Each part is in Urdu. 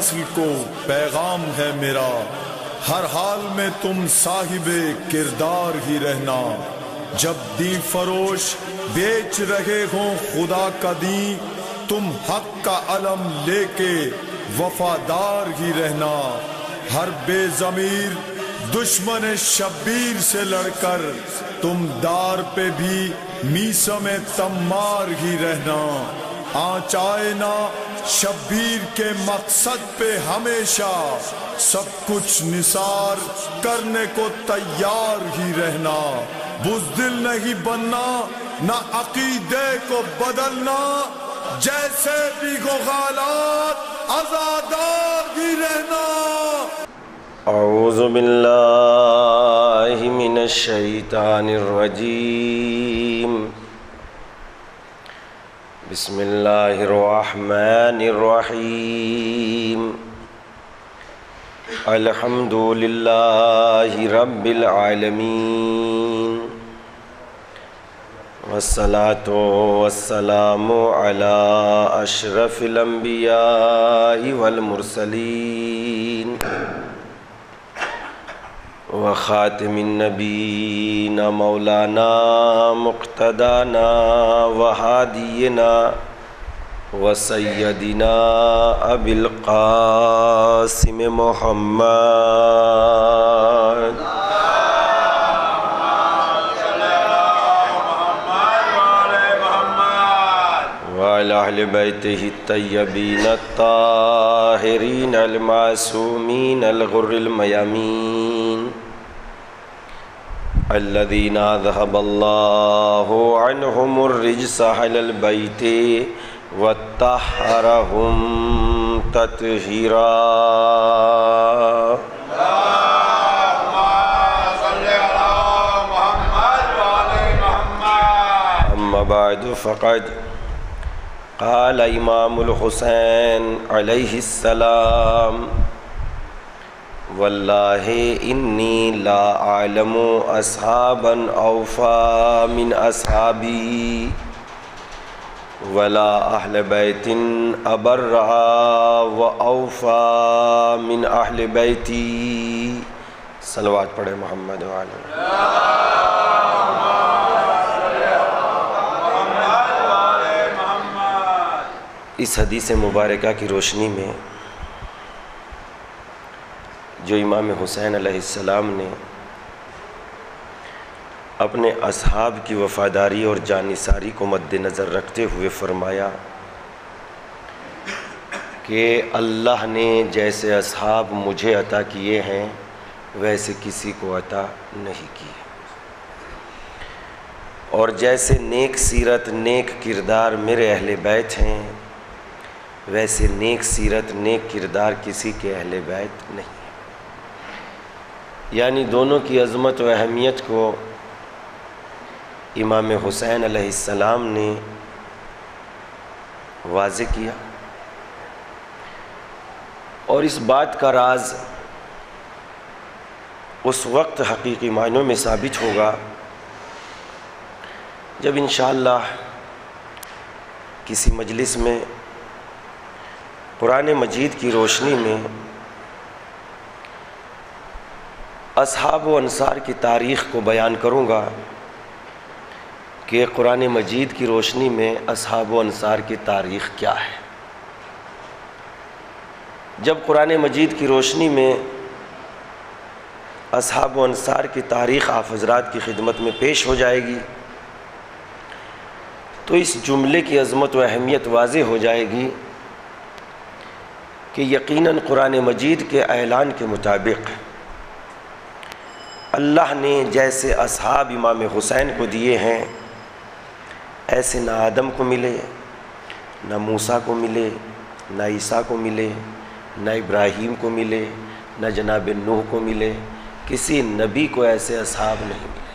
نسل کو پیغام ہے میرا، ہر حال میں تم صاحب کردار ہی رہنا۔ جب دین فروش بیچ رہے ہوں خدا کا دین، تم حق کا علم لے کے وفادار ہی رہنا۔ ہر بے ضمیر دشمن شبیر سے لڑ کر تم دار پہ بھی میثم تمار ہی رہنا۔ آنچ آئے نا شبیر کے مقصد پہ ہمیشہ، سب کچھ نثار کرنے کو تیار ہی رہنا۔ بزدل نہیں بننا، نہ عقیدے کو بدلنا، جیسے بھی ہو حالات آزادار ہی رہنا۔ اعوذ باللہ من الشیطان الرجیم، بسم اللہ الرحمن الرحیم، الحمد للہ رب العالمین، والصلاة والسلام علی اشرف الانبیاء والمرسلین، وخاتم النبیین مولانا مقتدانا وہادینا وسیدنا ابی القاسم محمد وعلی اہل بیتہ الطیبین الطاہرین المعصومین الغر المیامین، الذین اذھب اللہ عنہم الرجس اہل البیت وطہرہم تطہیرا۔ اما بعد فقد قال امام الحسین علیہ السلام، واللہ انی لا اعلم اصحابا اوفا من اصحابی ولا اہل بیت ابرا و اوفا من اہل بیتی۔ صلوات پڑھے محمد وعلی۔ اس حدیث مبارکہ کی روشنی میں جو امام حسین علیہ السلام نے اپنے اصحاب کی وفاداری اور جانثاری کو مد نظر رکھتے ہوئے فرمایا کہ اللہ نے جیسے اصحاب مجھے عطا کیے ہیں ویسے کسی کو عطا نہیں کیے، اور جیسے نیک سیرت نیک کردار میرے اہل بیت ہیں ویسے نیک سیرت نیک کردار کسی کے اہل بیت نہیں۔ یعنی دونوں کی عظمت و اہمیت کو امام حسین علیہ السلام نے واضح کیا، اور اس بات کا راز اس وقت حقیقی معنوں میں ثابت ہوگا جب انشاءاللہ کسی مجلس میں قرآن مجید کی روشنی میں اصحاب و انصار کی تاریخ کو بیان کروں گا کہ قرآن مجید کی روشنی میں اصحاب و انصار کی تاریخ کیا ہے۔ جب قرآن مجید کی روشنی میں اصحاب و انصار کی تاریخ آپ حضرات کی خدمت میں پیش ہو جائے گی تو اس جملے کی عظمت و اہمیت واضح ہو جائے گی کہ یقیناً قرآن مجید کے اعلان کے مطابق اللہ نے جیسے اصحاب امام حسین کو دیے ہیں ایسے نہ آدم کو ملے، نہ موسیٰ کو ملے، نہ عیسیٰ کو ملے، نہ ابراہیم کو ملے، نہ جناب نوح کو ملے، کسی نبی کو ایسے اصحاب نہیں ملے۔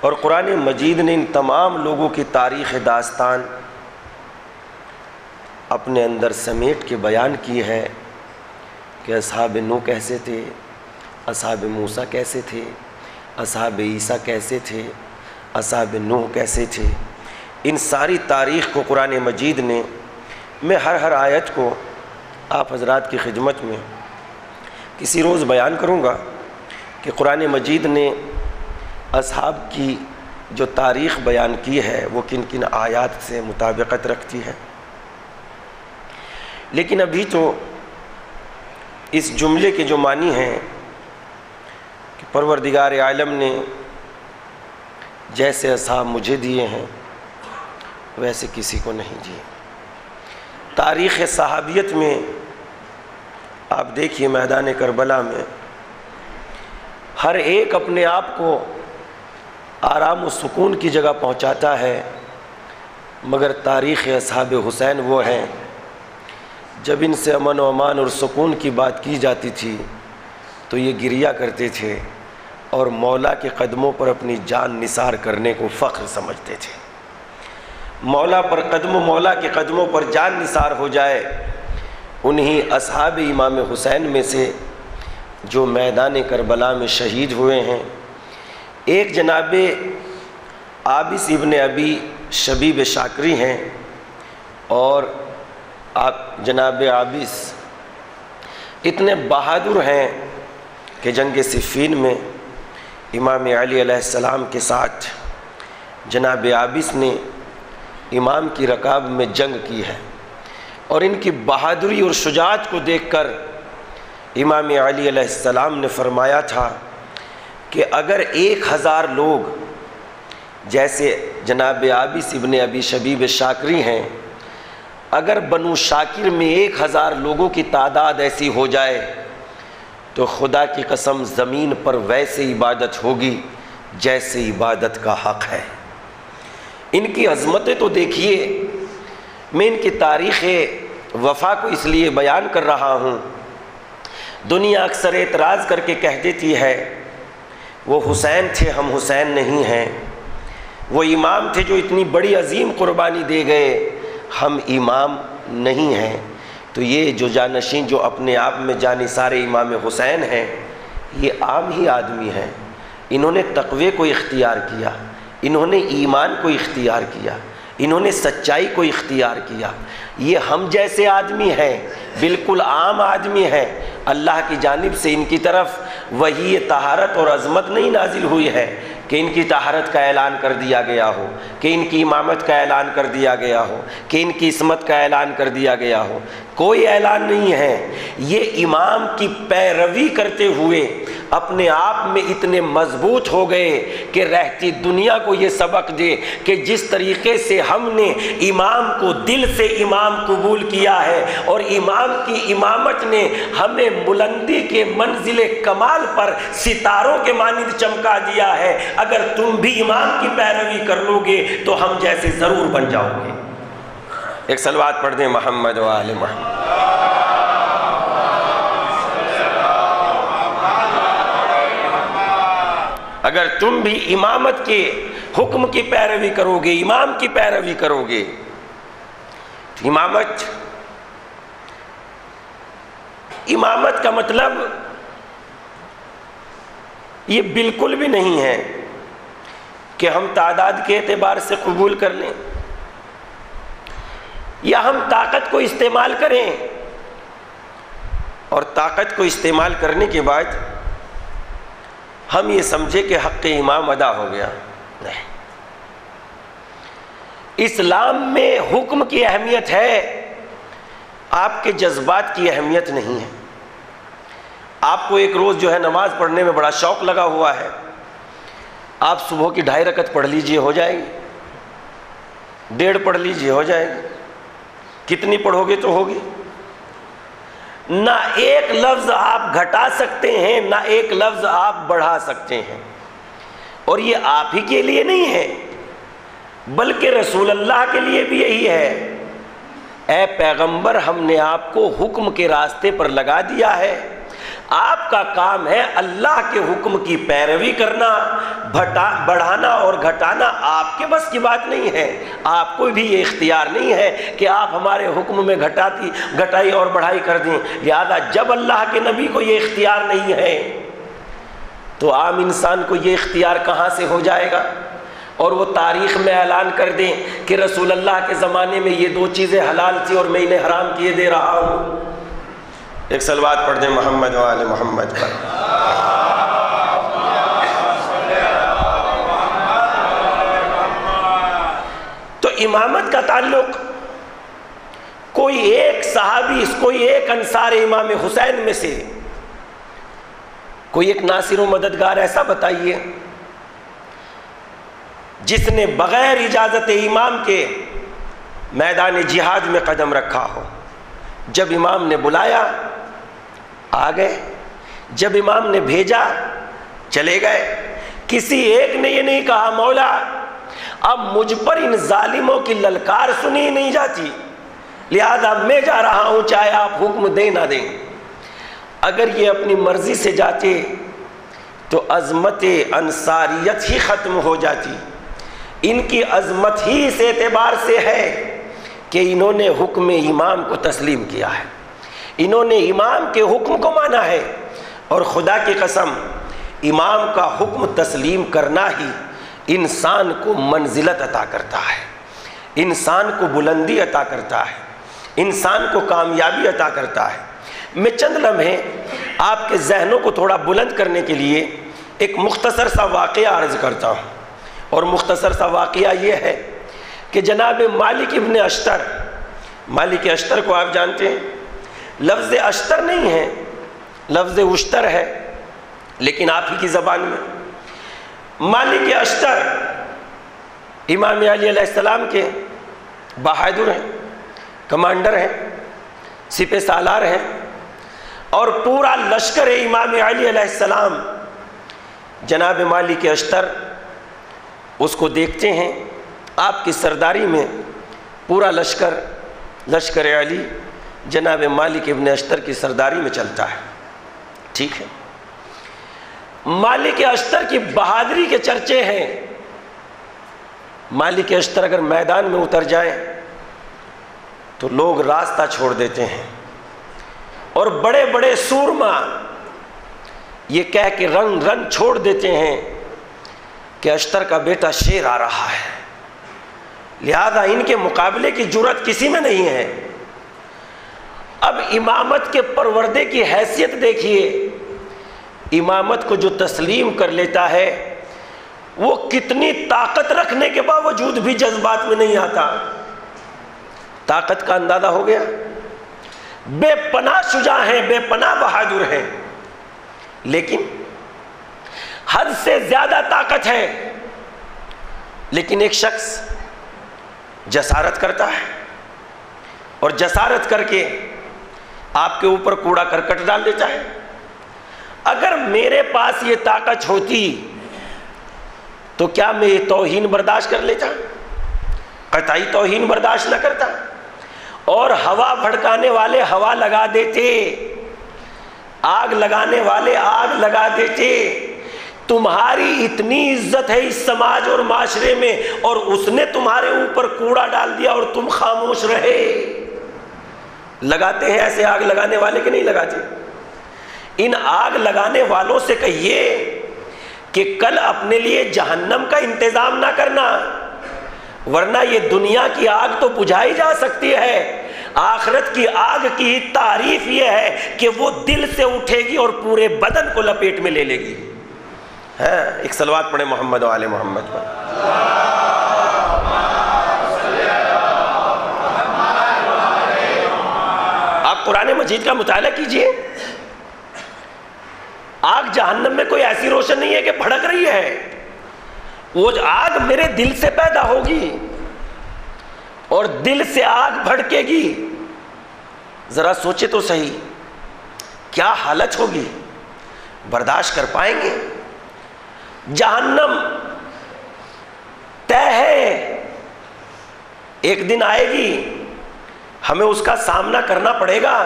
اور قرآن مجید نے ان تمام لوگوں کی تاریخ داستان اپنے اندر سمیٹ کے بیان کی ہے کہ اصحاب نوح کیسے تھے، اصحاب موسیٰ کیسے تھے، اصحاب عیسیٰ کیسے تھے، اصحاب نوح کیسے تھے۔ ان ساری تاریخ کو قرآن مجید نے میں ہر آیت کو آپ حضرات کی خدمت میں کسی روز بیان کروں گا کہ قرآن مجید نے اصحاب کی جو تاریخ بیان کی ہے وہ کن کن آیات سے مطابقت رکھتی ہے۔ لیکن ابھی تو اس جملے کے جو معنی ہیں کہ پروردگار عالم نے جیسے اصحاب مجھے دیے ہیں ویسے کسی کو نہیں دیے۔ تاریخ صحابیت میں آپ دیکھیے میدان کربلا میں ہر ایک اپنے آپ کو آرام و سکون کی جگہ پہنچاتا ہے، مگر تاریخ اصحاب حسین وہ ہیں جب ان سے امن و امان اور سکون کی بات کی جاتی تھی تو یہ گریہ کرتے تھے اور مولا کے قدموں پر اپنی جان نثار کرنے کو فخر سمجھتے تھے۔ مولا کے قدموں پر جان نثار ہو جائے، انہی اصحاب امام حسین میں سے جو میدان کربلا میں شہید ہوئے ہیں۔ ایک جناب عابس ابن ابی شبیب شاکری ہیں، اور جناب عابس اتنے بہادر ہیں کہ جنگ صفین میں امام علی علیہ السلام کے ساتھ جناب عابس نے امام کی رکاب میں جنگ کی ہے، اور ان کی بہادری اور شجاعت کو دیکھ کر امام علی علیہ السلام نے فرمایا تھا کہ اگر 1000 لوگ جیسے جناب عابس ابن ابی شبیب شاکری ہیں، اگر بنو شاکر میں 1000 لوگوں کی تعداد ایسی ہو جائے تو خدا کی قسم زمین پر ویسے عبادت ہوگی جیسے عبادت کا حق ہے۔ ان کی عظمتیں تو دیکھیے، میں ان کی تاریخ وفا کو اس لیے بیان کر رہا ہوں، دنیا اکثر اعتراض کر کے کہہ دیتی ہے وہ حسین تھے ہم حسین نہیں ہیں، وہ امام تھے جو اتنی بڑی عظیم قربانی دے گئے ہم امام نہیں ہیں۔ تو یہ جو جانشین جو اپنے آپ میں جانثار امام حسین ہیں یہ عام ہی آدمی ہیں، انہوں نے تقوی کو اختیار کیا، انہوں نے ایمان کو اختیار کیا، انہوں نے سچائی کو اختیار کیا۔ یہ ہم جیسے آدمی ہیں، بالکل عام آدمی ہیں، اللہ کی جانب سے ان کی طرف وحی طہارت اور عظمت نہیں نازل ہوئی ہے کہ ان کی طہارت کا اعلان کر دیا گیا ہو، کہ ان کی امامت کا اعلان کر دیا گیا ہو، کہ ان کی عصمت کا اعلان کر دیا گیا ہو، کوئی اعلان نہیں ہے۔ یہ امام کی پیروی کرتے ہوئے اپنے آپ میں اتنے مضبوط ہو گئے کہ رہتی دنیا کو یہ سبق دے کہ جس طریقے سے ہم نے امام کو دل سے امام قبول کیا ہے اور امام کی امامت نے ہمیں بلندی کے منزل کمال پر ستاروں کے مانند چمکا دیا ہے، اگر تم بھی امام کی پیروی کر لو گے تو ہم جیسے ضرور بن جاؤ گے۔ ایک صلوات پڑھ دیں محمد و آل محمد۔ اگر تم بھی امامت کے حکم کی پیروی کرو گے، امام کی پیروی کرو گے، تو امامت کا مطلب یہ بالکل بھی نہیں ہے کہ ہم تعداد کے اعتبار سے قبول کر لیں یا ہم طاقت کو استعمال کریں اور طاقت کو استعمال کرنے کے بعد ہم یہ سمجھے کہ حق امام ادا ہو گیا۔ نہیں، اسلام میں حکم کی اہمیت ہے، آپ کے جذبات کی اہمیت نہیں ہے۔ آپ کو ایک روز جو ہے نماز پڑھنے میں بڑا شوق لگا ہوا ہے، آپ صبح کی 2.5 رکعت پڑھ لیجئے ہو جائے گی، 1.5 پڑھ لیجئے ہو جائے گی، کتنی پڑھو گے تو ہوگی۔ نہ ایک لفظ آپ گھٹا سکتے ہیں، نہ ایک لفظ آپ بڑھا سکتے ہیں، اور یہ آپ ہی کے لیے نہیں ہے بلکہ رسول اللہ کے لیے بھی یہی ہے۔ اے پیغمبر، ہم نے آپ کو حکم کے راستے پر لگا دیا ہے، آپ کا کام ہے اللہ کے حکم کی پیروی کرنا، بڑھانا اور گھٹانا آپ کے بس کی بات نہیں ہے۔ آپ کو بھی یہ اختیار نہیں ہے کہ آپ ہمارے حکم میں گھٹائی اور بڑھائی کر دیں، لہذا جب اللہ کے نبی کو یہ اختیار نہیں ہے تو عام انسان کو یہ اختیار کہاں سے ہو جائے گا؟ اور وہ تاریخ میں اعلان کر دیں کہ رسول اللہ کے زمانے میں یہ 2 چیزیں حلال تھی اور میں انہیں حرام کیے دے رہا ہوں۔ ایک صلوات پڑھ دیں محمد و آل محمد پر۔ تو امامت کا تعلق کوئی ایک صحابی، کوئی ایک انصار امام حسین میں سے کوئی ایک ناصر و مددگار ایسا بتائیے جس نے بغیر اجازت امام کے میدان جہاد میں قدم رکھا ہو۔ جب امام نے بلایا آ گئے، جب امام نے بھیجا چلے گئے۔ کسی ایک نے یہ نہیں کہا مولا اب مجھ پر ان ظالموں کی للکار سنی نہیں جاتی، لہذا میں جا رہا ہوں چاہے آپ حکم دیں نہ دیں۔ اگر یہ اپنی مرضی سے جاتے تو عظمت انصاریت ہی ختم ہو جاتی۔ ان کی عظمت ہی اس اعتبار سے ہے کہ انہوں نے حکم امام کو تسلیم کیا ہے، انہوں نے امام کے حکم کو مانا ہے، اور خدا کی قسم امام کا حکم تسلیم کرنا ہی انسان کو منزلت عطا کرتا ہے، انسان کو بلندی عطا کرتا ہے، انسان کو کامیابی عطا کرتا ہے۔ میں چند لمحے آپ کے ذہنوں کو تھوڑا بلند کرنے کے لیے ایک مختصر سا واقعہ عرض کرتا ہوں، اور مختصر سا واقعہ یہ ہے کہ جناب مالک ابن اشتر، مالک اشتر کو آپ جانتے ہیں، لفظ اشتر نہیں ہے، لفظ اشتر ہے، لیکن آپ ہی کی زبان میں مالک اشتر امام علی علیہ السلام کے بہادر ہیں، کمانڈر ہیں، سپہ سالار ہیں، اور پورا لشکر امام علی علیہ السلام جناب مالک اشتر اس کو دیکھتے ہیں۔ آپ کی سرداری میں پورا لشکر علی جناب مالک ابن اشتر کی سرداری میں چلتا ہے، ٹھیک ہے۔ مالک اشتر کی بہادری کے چرچے ہیں۔ مالک اشتر اگر میدان میں اتر جائیں تو لوگ راستہ چھوڑ دیتے ہیں، اور بڑے بڑے سورما یہ کہہ کے رن چھوڑ دیتے ہیں کہ اشتر کا بیٹا شیر آ رہا ہے، لہذا ان کے مقابلے کی جرأت کسی میں نہیں ہے۔ اب امامت کے پروردے کی حیثیت دیکھیے، امامت کو جو تسلیم کر لیتا ہے وہ کتنی طاقت رکھنے کے باوجود بھی جذبات میں نہیں آتا۔ طاقت کا اندازہ ہو گیا، بے پناہ شجاع ہیں، بے پناہ بہادر ہیں، لیکن حد سے زیادہ طاقت ہے، لیکن ایک شخص جسارت کرتا ہے، اور جسارت کر کے آپ کے اوپر کوڑا کرکٹ ڈال دیتا ہے۔ اگر میرے پاس یہ طاقت ہوتی تو کیا میں یہ توہین برداشت کر لیتا؟ قطعی توہین برداشت نہ کرتا، اور ہوا بھڑکانے والے ہوا لگا دیتے، آگ لگانے والے آگ لگا دیتے۔ تمہاری اتنی عزت ہے اس سماج اور معاشرے میں، اور اس نے تمہارے اوپر کوڑا ڈال دیا اور تم خاموش رہے۔ لگاتے ہیں ایسے آگ لگانے والے کہ نہیں لگاتے؟ ان آگ لگانے والوں سے کہیے کہ کل اپنے لیے جہنم کا انتظام نہ کرنا، ورنہ یہ دنیا کی آگ تو بجھائی جا سکتی ہے، آخرت کی آگ کی تعریف یہ ہے کہ وہ دل سے اٹھے گی اور پورے بدن کو لپیٹ میں لے لے گی۔ ایک صلوات پڑھیں محمد و آل محمد پر۔ آپ قرآن مجید کا مطالعہ کیجئے، آگ جہنم میں کوئی ایسی روشن نہیں ہے کہ بھڑک رہی ہے، وہ آگ میرے دل سے پیدا ہوگی اور دل سے آگ بھڑکے گی۔ ذرا سوچے تو صحیح کیا حالت ہوگی، برداشت کر پائیں گے؟ جہنم طے ہے، ایک دن آئے گی، ہمیں اس کا سامنا کرنا پڑے گا۔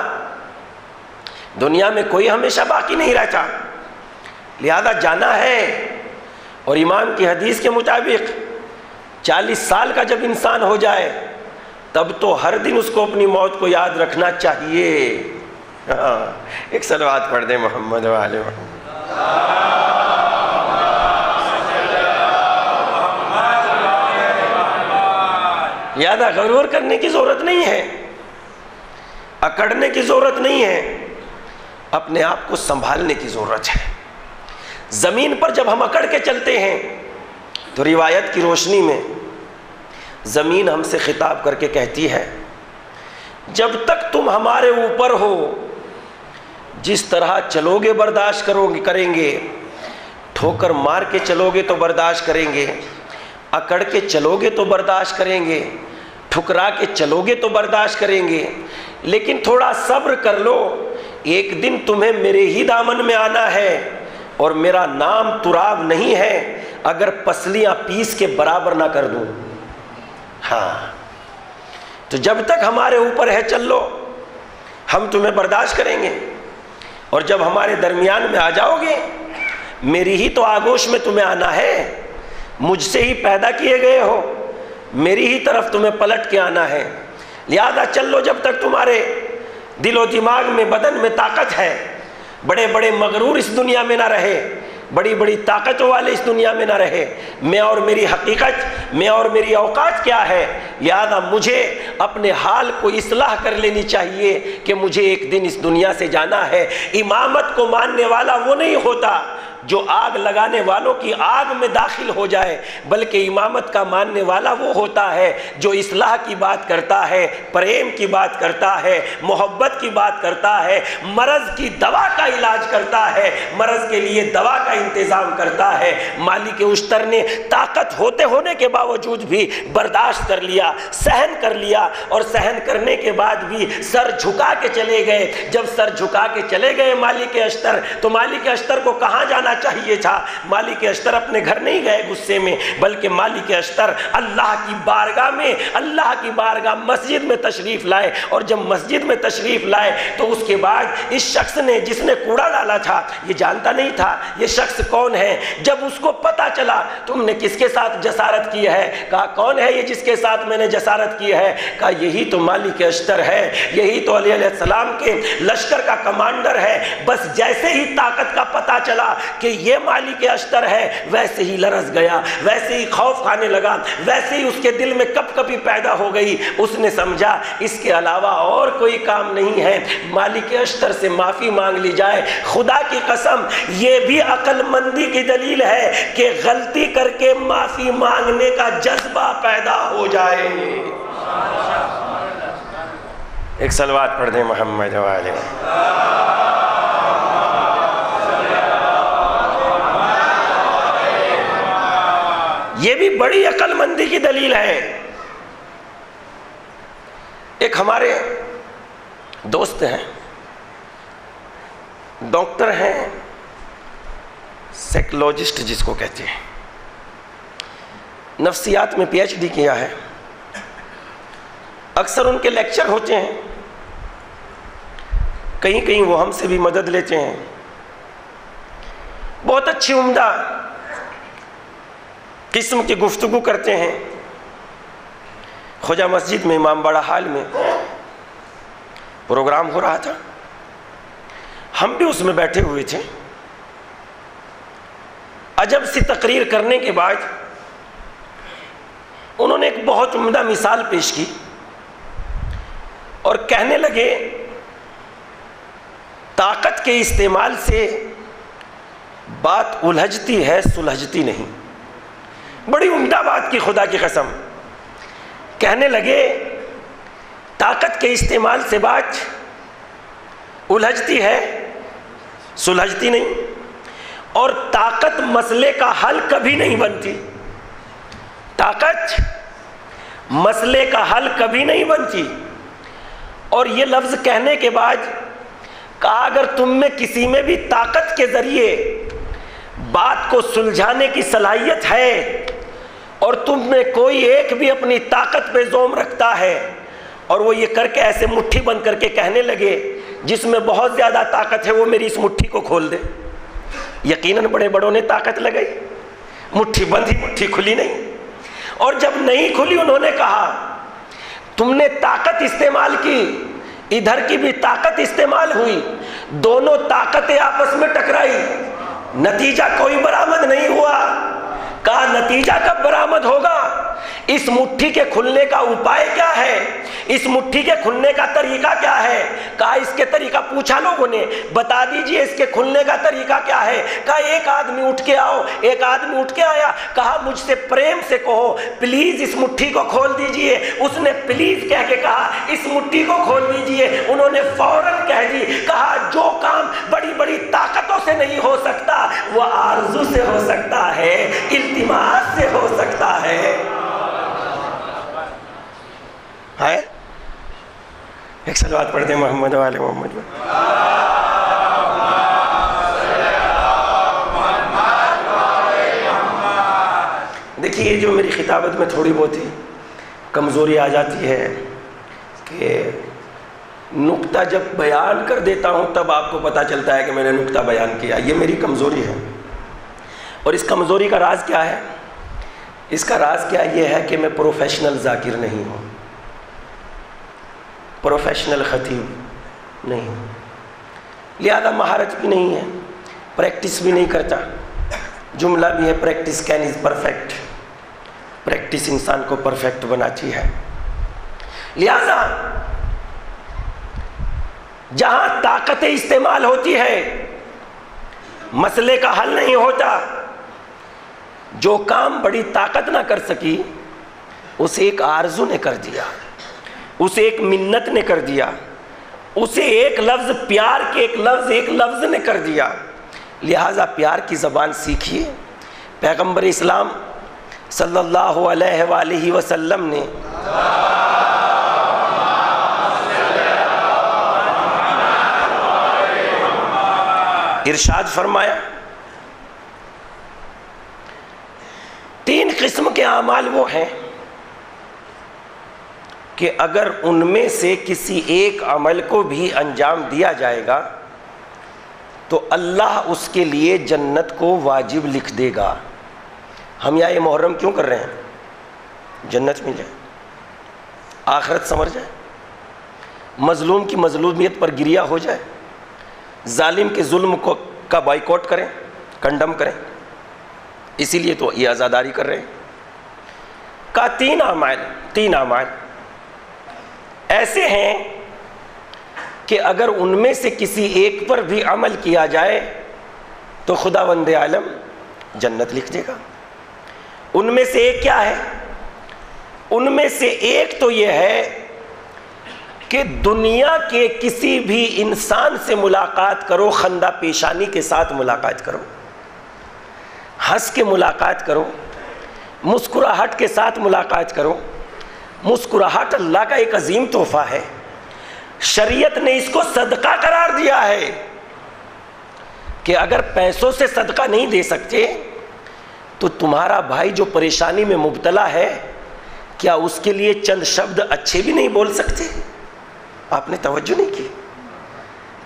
دنیا میں کوئی ہمیشہ باقی نہیں رہتا، لہذا جانا ہے۔ اور امام کی حدیث کے مطابق 40 سال کا جب انسان ہو جائے تب تو ہر دن اس کو اپنی موت کو یاد رکھنا چاہیے۔ ایک صلوات پڑھ دیں محمد و آل محمد۔ زیادہ غرور کرنے کی ضرورت نہیں ہے، اکڑنے کی ضرورت نہیں ہے۔ اپنے آپ کو سنبھالنے کی ضرورت ہے۔ زمین پر جب ہم اکڑ کے چلتے ہیں تو روایت کی روشنی میں زمین ہم سے خطاب کر کے کہتی ہے جب تک تم ہمارے اوپر ہو جس طرح چلو گے برداشت کریں گے، ٹھوکر مار کے چلو گے تو برداشت کریں گے، اکڑ کے چلو گے تو برداشت کریں گے، ٹھکرا کے چلو گے تو برداشت کریں گے، لیکن تھوڑا صبر کر لو، ایک دن تمہیں میرے ہی دامن میں آنا ہے، اور میرا نام تراب نہیں ہے اگر پسلیاں پیس کے برابر نہ کر دوں۔ ہاں، تو جب تک ہمارے اوپر ہے چل لو، ہم تمہیں برداشت کریں گے، اور جب ہمارے درمیان میں آ جاؤ گے، میری ہی تو آگوش میں تمہیں آنا ہے، مجھ سے ہی پیدا کیے گئے ہو، میری ہی طرف تمہیں پلٹ کے آنا ہے، لہذا چل لو جب تک تمہارے دل و دماغ میں، بدن میں طاقت ہے۔ بڑے بڑے مغرور اس دنیا میں نہ رہے، بڑی بڑی طاقتوں والے اس دنیا میں نہ رہے، میں اور میری حقیقت، میں اور میری اوقات کیا ہے، لہذا مجھے اپنے حال کو اصلاح کر لینی چاہیے کہ مجھے ایک دن اس دنیا سے جانا ہے۔ امامت کو ماننے والا وہ نہیں ہوتا جو آگ لگانے والوں کی آگ میں داخل ہو جائے، بلکہ امامت کا ماننے والا وہ ہوتا ہے جو اصلاح کی بات کرتا ہے، پریم کی بات کرتا ہے، محبت کی بات کرتا ہے، مرض کی دوا کا علاج کرتا ہے، مرض کے لیے دوا کا انتظام کرتا ہے۔ مالک اشتر نے طاقت ہونے کے باوجود بھی برداشت کر لیا، سہن کر لیا، اور سہن کرنے کے بعد بھی سر جھکا کے چلے گئے۔ جب سر جھکا کے چلے گئے مالک اشتر، تو مالک اشتر کو کہاں جانا چاہیے تھا؟ مالک اشتر اپنے گھر نہیں گئے غصے میں، بلکہ مالک اشتر اللہ کی بارگاہ میں، اللہ کی بارگاہ مسجد میں تشریف لائے، اور جب مسجد میں تشریف لائے تو اس کے بعد اس شخص نے، جس نے کوڑا ڈالا تھا، یہ جانتا نہیں تھا یہ شخص کون ہے۔ جب اس کو پتا چلا تم نے کس کے ساتھ جسارت کی ہے، کہا کون ہے یہ جس کے ساتھ میں نے جسارت کی ہے؟ کہا یہی تو مالک اشتر ہے، یہی تو علیہ السلام کے لشکر کا کمانڈر ہے۔ بس جیسے ہی طاقت کا پتا چلا کہ یہ مالک اشتر ہے، ویسے ہی لرز گیا، ویسے ہی خوف کھانے لگا، ویسے ہی اس کے دل میں کپ کپی پیدا ہو گئی۔ اس نے سمجھا اس کے علاوہ اور کوئی کام نہیں ہے، مالک اشتر سے معافی مانگ لی جائے۔ خدا کی قسم یہ بھی عقل مندی کی دلیل ہے کہ غلطی کر کے معافی مانگنے کا جذبہ پیدا ہو جائے۔ ایک صلوات پڑھ دیں محمد والے۔ یہ بھی بڑی عقل مندی کی دلیل ہے۔ ایک ہمارے دوست ہیں، ڈاکٹر ہیں، سائیکولوجسٹ جس کو کہتے ہیں، نفسیات میں پی ایچ ڈی کیا ہے، اکثر ان کے لیکچر ہوتے ہیں، کہیں کہیں وہ ہم سے بھی مدد لیتے ہیں، بہت اچھی عمدہ قسم کی گفتگو کرتے ہیں۔ خواجہ مسجد میں امام باڑہ حال میں پروگرام ہو رہا تھا، ہم بھی اس میں بیٹھے ہوئے تھے۔ عجب سی تقریر کرنے کے بعد انہوں نے ایک بہت عمدہ مثال پیش کی اور کہنے لگے طاقت کے استعمال سے بات الجھتی ہے، سلجھتی نہیں۔ بڑی عمدہ بات کی، خدا کی قسم۔ کہنے لگے طاقت کے استعمال سے بات الجھتی ہے، سلجھتی نہیں، اور طاقت مسئلے کا حل کبھی نہیں بنتی۔ طاقت مسئلے کا حل کبھی نہیں بنتی۔ اور یہ لفظ کہنے کے بعد کہا اگر تم میں کسی میں بھی طاقت کے ذریعے بات کو سلجھانے کی صلاحیت ہے، اور تم میں کوئی ایک بھی اپنی طاقت پہ زوم رکھتا ہے، اور وہ یہ کر کے ایسے مٹھی بند کر کے کہنے لگے جس میں بہت زیادہ طاقت ہے وہ میری اس مٹھی کو کھول دے، یقیناً بڑے بڑوں نے طاقت لگائی، مٹھی بند ہی، مٹھی کھلی نہیں۔ اور جب نہیں کھلی انہوں نے کہا تم نے طاقت استعمال کی، ادھر کی بھی طاقت استعمال ہوئی، دونوں طاقتیں آپس میں ٹکرائی، نتیجہ کوئی برآمد نہیں ہوا۔ کہا نتیجہ کب برآمد ہوگا؟ اس مٹھی کے کھلنے کا اپائے کیا ہے، اس مٹھی کے کھلنے کا طریقہ کیا ہے؟ کہا اس کے طریقہ پوچھا لوگوں نے، بتا دیجئے اس کے کھلنے کا طریقہ کیا ہے؟ کہا ایک آدمی اٹھ کے آؤ۔ ایک آدمی اٹھ کے آیا، کہا مجھ سے پریم سے کہو پلیز اس مٹھی کو کھول دیجئے۔ اس نے پلیز کہہ کے کہا اس مٹھی کو کھول دیجئے۔ انہوں نے فوراً کہہ دی، کہا جو کام بڑی بڑی طاقتوں سے نہیں ہو سکتا وہ آرزو سے ہو سکتا ہے، التماس سے ہو سکتا ہے۔ ایک صلوات پڑھتے ہیں محمد و آل محمد۔ دیکھیے یہ جو میری خطابت میں تھوڑی بہت ہی کمزوری آ جاتی ہے کہ نقطہ جب بیان کر دیتا ہوں تب آپ کو پتہ چلتا ہے کہ میں نے نقطہ بیان کیا، یہ میری کمزوری ہے۔ اور اس کمزوری کا راز کیا ہے؟ اس کا راز کیا یہ ہے کہ میں پروفیشنل ذاکر نہیں ہوں، پروفیشنل خطیب نہیں ہوں، لہذا مہارت بھی نہیں ہے، پریکٹس بھی نہیں کرتا۔ جملہ بھی ہے practice can is perfect, practice انسان کو پرفیکٹ بناتی ہے۔ لہذا جہاں طاقت استعمال ہوتی ہے مسئلے کا حل نہیں ہوتا۔ جو کام بڑی طاقت نہ کر سکی اسے ایک آرزو نے کر دیا، اسے ایک منت نے کر دیا، اسے ایک لفظ پیار کے ایک لفظ نے کر دیا۔ لہٰذا پیار کی زبان سیکھیے۔ پیغمبر اسلام صلی اللہ علیہ وآلہ وسلم نے ارشاد فرمایا 3 قسم کے اعمال وہ ہیں کہ اگر ان میں سے کسی ایک عمل کو بھی انجام دیا جائے گا تو اللہ اس کے لیے جنت کو واجب لکھ دے گا۔ ہم یہاں یہ محرم کیوں کر رہے ہیں؟ جنت مل جائے، آخرت سنور جائے، مظلوم کی مظلومیت پر گریہ ہو جائے، ظالم کے ظلم کا بائیکاٹ کریں، کنڈم کریں، اسی لیے تو یہ عزاداری کر رہے ہیں۔ کہا 3 اعمال ایسے ہیں کہ اگر ان میں سے کسی ایک پر بھی عمل کیا جائے تو خداوند عالم جنت لکھ دے گا۔ ان میں سے ایک کیا ہے؟ ان میں سے ایک تو یہ ہے کہ دنیا کے کسی بھی انسان سے ملاقات کرو، خندہ پیشانی کے ساتھ ملاقات کرو، ہنس کے ملاقات کرو، مسکراہٹ کے ساتھ ملاقات کرو۔ مسکراہٹ اللہ کا ایک عظیم تحفہ ہے، شریعت نے اس کو صدقہ قرار دیا ہے کہ اگر پیسوں سے صدقہ نہیں دے سکتے تو تمہارا بھائی جو پریشانی میں مبتلا ہے کیا اس کے لیے چند شبد اچھے بھی نہیں بول سکتے؟ آپ نے توجہ نہیں کی؟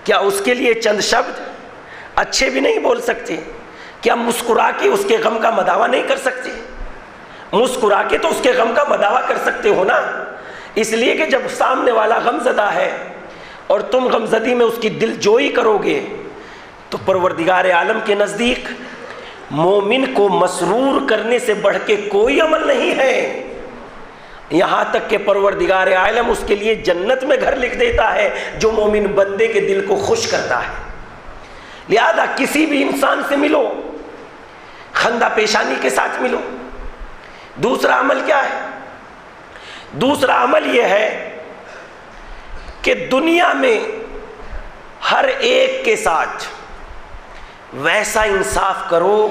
کیا اس کے لیے چند شبد اچھے بھی نہیں بول سکتے؟ کیا مسکرا کے اس کے غم کا مداوع نہیں کر سکتے؟ مسکرا کے تو اس کے غم کا مداوع کر سکتے ہو نا، اس لیے کہ جب سامنے والا غم زدہ ہے اور تم غم زدی میں اس کی دل جوئی کرو گے تو پروردگار عالم کے نزدیک مومن کو مسرور کرنے سے بڑھ کے کوئی عمل نہیں ہے، یہاں تک کہ پروردگار عالم اس کے لیے جنت میں گھر لکھ دیتا ہے جو مومن بندے کے دل کو خوش کرتا ہے۔ لہذا کسی بھی انسان سے ملو، خندہ پیشانی کے ساتھ ملو۔ دوسرا عمل کیا ہے؟ دوسرا عمل یہ ہے کہ دنیا میں ہر ایک کے ساتھ ویسا انصاف کرو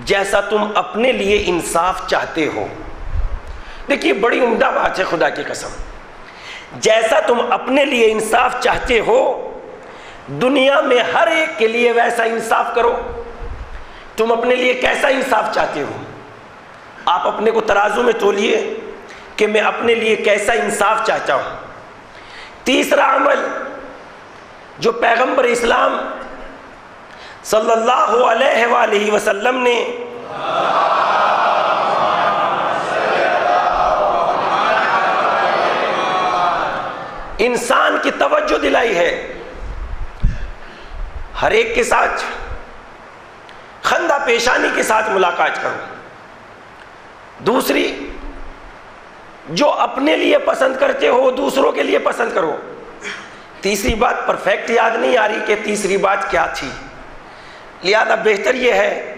جیسا تم اپنے لیے انصاف چاہتے ہو۔ دیکھیے بڑی عمدہ بات ہے، خدا کی قسم، جیسا تم اپنے لیے انصاف چاہتے ہو دنیا میں ہر ایک کے لیے ویسا انصاف کرو۔ تم اپنے لیے کیسا انصاف چاہتے ہو؟ آپ اپنے کو ترازو میں تولیے کہ میں اپنے لیے کیسا انصاف چاہتا ہوں۔ تیسرا عمل جو پیغمبر اسلام صلی اللہ علیہ وآلہ وسلم نے انسان کی توجہ دلائی ہے، ہر ایک کے ساتھ خندہ پیشانی کے ساتھ ملاقات کرو۔ دوسری جو اپنے لیے پسند کرتے ہو دوسروں کے لیے پسند کرو۔ تیسری بات پرفیکٹ یاد نہیں آ رہی کہ تیسری بات کیا تھی، لہذا بہتر یہ ہے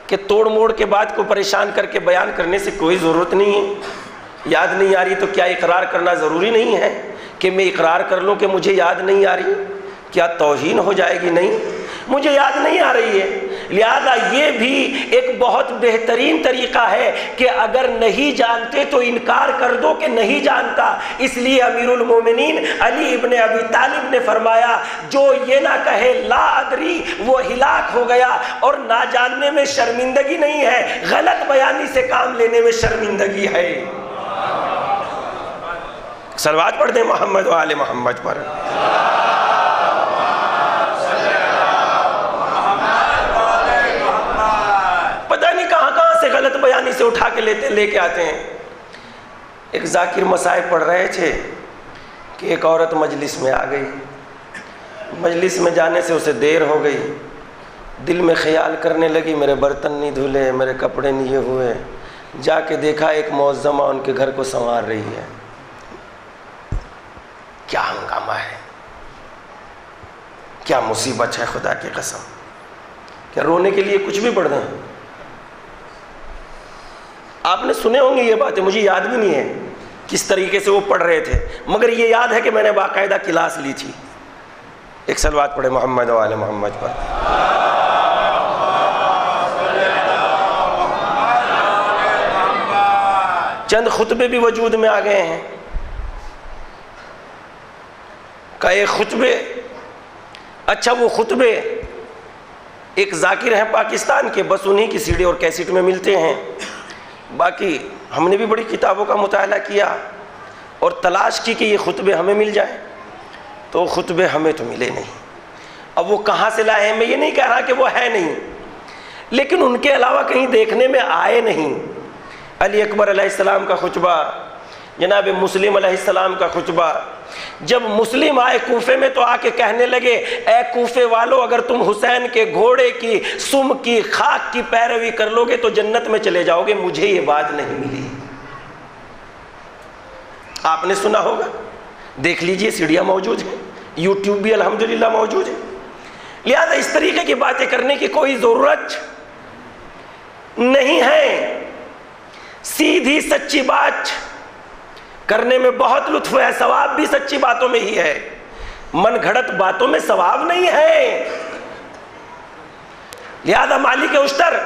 کہ توڑ موڑ کے بات کو پریشان کر کے بیان کرنے سے کوئی ضرورت نہیں ہے۔ یاد نہیں آ رہی تو کیا اقرار کرنا ضروری نہیں ہے کہ میں اقرار کر لوں کہ مجھے یاد نہیں آ رہی؟ کیا توہین ہو جائے گی؟ نہیں، مجھے یاد نہیں آ رہی ہے۔ لہذا یہ بھی ایک بہت بہترین طریقہ ہے کہ اگر نہیں جانتے تو انکار کر دو کہ نہیں جانتا۔ اس لیے امیر المومنین علی ابن ابی طالب نے فرمایا جو یہ نہ کہے لا ادری وہ ہلاک ہو گیا، اور نہ جاننے میں شرمندگی نہیں ہے، غلط بیانی سے کام لینے میں شرمندگی ہے۔ صلوات پڑھ دیں محمد و آل محمد پر۔ غلط بیانی سے اٹھا کے لے کے آتے ہیں۔ ایک ذاکر مصائب پڑھ رہے تھے کہ ایک عورت مجلس میں آ گئی، مجلس میں جانے سے اسے دیر ہو گئی، دل میں خیال کرنے لگی میرے برتن نہیں دھلے، میرے کپڑے نہیں یہ ہوئے، جا کے دیکھا ایک معظمہ ان کے گھر کو سنوار رہی ہے۔ کیا ہنگامہ ہے، کیا مصیبت ہے، خدا کی قسم۔ کیا رونے کے لیے کچھ بھی پڑھ دیں؟ آپ نے سنے ہوں گے یہ باتیں، مجھے یاد بھی نہیں ہے کس طریقے سے وہ پڑھ رہے تھے، مگر یہ یاد ہے کہ میں نے باقاعدہ کلاس لی تھی۔ ایک صلوات پڑھے محمد و آل محمد پر۔ چند خطبے بھی وجود میں آ گئے ہیں کہ ایک خطبے، اچھا وہ خطبے ایک ذاکر ہیں پاکستان کے، بس انہی کی سیڈی اور کیسٹ میں ملتے ہیں، باقی ہم نے بھی بڑی کتابوں کا مطالعہ کیا اور تلاش کی کہ یہ خطبے ہمیں مل جائیں، تو خطبے ہمیں تو ملے نہیں۔ اب وہ کہاں سے لائے ہیں میں یہ نہیں کہہ رہا کہ وہ ہے نہیں، لیکن ان کے علاوہ کہیں دیکھنے میں آئے نہیں۔ علی اکبر علیہ السلام کا خطبہ، جناب مسلم علیہ السلام کا خطبہ، جب مسلم آئے کوفے میں تو آ کے کہنے لگے اے کوفے والو اگر تم حسین کے گھوڑے کی سم کی خاک کی پیروی کر لو گے تو جنت میں چلے جاؤ گے، مجھے یہ بات نہیں ملی۔ آپ نے سنا ہوگا، دیکھ لیجئے، سیڑیاں موجود ہیں، یوٹیوب بھی الحمدللہ موجود ہے۔ لہذا اس طریقے کی باتیں کرنے کی کوئی ضرورت نہیں ہے، سیدھی سچی بات کرنے میں بہت لطف ہے، ثواب بھی سچی باتوں میں ہی ہے، من گھڑت باتوں میں ثواب نہیں ہے۔ لہذا مالک اشتر